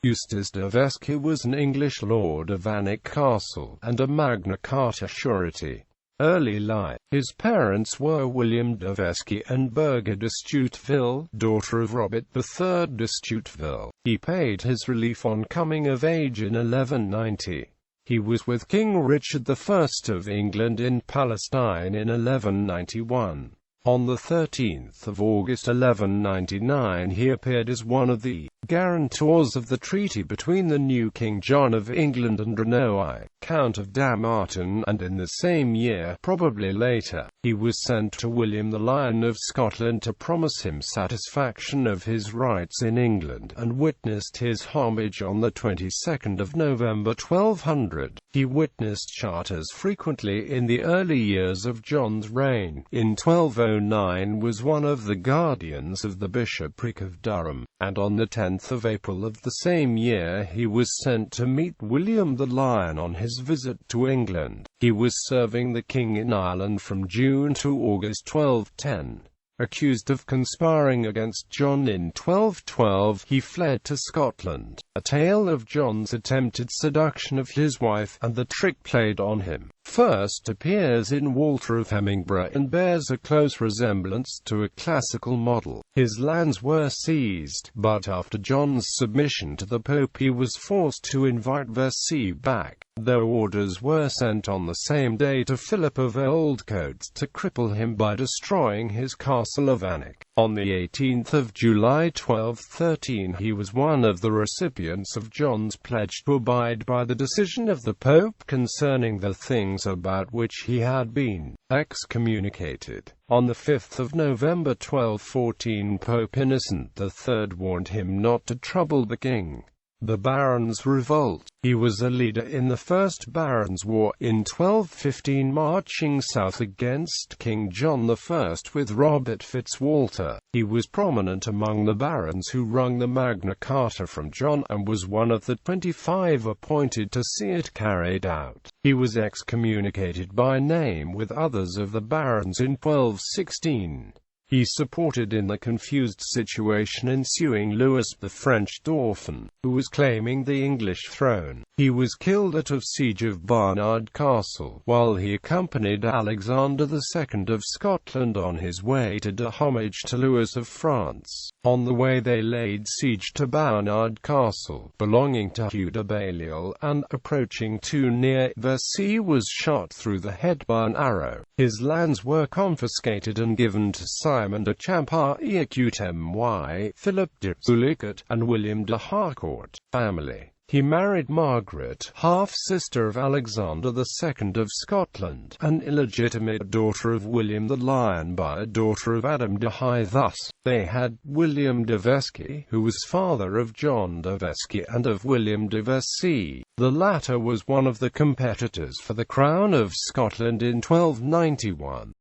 Eustace de Vesci was an English lord of Alnwick Castle, and a Magna Carta surety. Early life. His parents were William de Vesci and Berga de Stuteville, daughter of Robert III de Stuteville. He paid his relief on coming of age in 1190. He was with King Richard I of England in Palestine in 1191. On 13 August 1199 he appeared as one of the guarantors of the treaty between the new King John of England and Rs-nourse, Count of Dumbarton, and in the same year, probably later, he was sent to William the Lion of Scotland to promise him satisfaction of his rights in England, and witnessed his homage on the 22nd of November 1200. He witnessed charters frequently in the early years of John's reign. In 1209 was one of the guardians of the bishopric of Durham, and on the 10th of April of the same year he was sent to meet William the Lion on his visit to England. He was serving the king in Ireland from June to August 1210. Accused of conspiring against John in 1212, he fled to Scotland. A tale of John's attempted seduction of his wife, and the trick played on him, first appears in Walter of Hemingbrot and bears a close resemblance to a classical model. His lands were seized, but after John's submission to the Pope he was forced to invite Vesci back, though orders were sent on the same day to Philip of Oldcoates to cripple him by destroying his castle of Alnwick. On the 18th of July 1213 he was one of the recipients of John's pledge to abide by the decision of the Pope concerning the things about which he had been excommunicated. On the 5th of November 1214 Pope Innocent III warned him not to trouble the king. The Barons' Revolt. He was a leader in the First Barons' War in 1215, marching south against King John I with Robert Fitzwalter. He was prominent among the barons who wrung the Magna Carta from John, and was one of the 25 appointed to see it carried out. He was excommunicated by name with others of the barons in 1216. He supported in the confused situation ensuing Louis the French Dauphin, who was claiming the English throne. He was killed at the siege of Barnard Castle, while he accompanied Alexander II of Scotland on his way to do homage to Louis of France. On the way they laid siege to Barnard Castle, belonging to Hugh de Balliol, and, approaching too near, Vesci was shot through the head by an arrow. His lands were confiscated and given to Simon de Champaigne, Philip de Zullicat, and William de Harcourt family. He married Margaret, half-sister of Alexander II of Scotland, an illegitimate daughter of William the Lion by a daughter of Adam de Haye. Thus, they had William de Vesci, who was father of John de Vesci and of William de Vesci. The latter was one of the competitors for the crown of Scotland in 1291.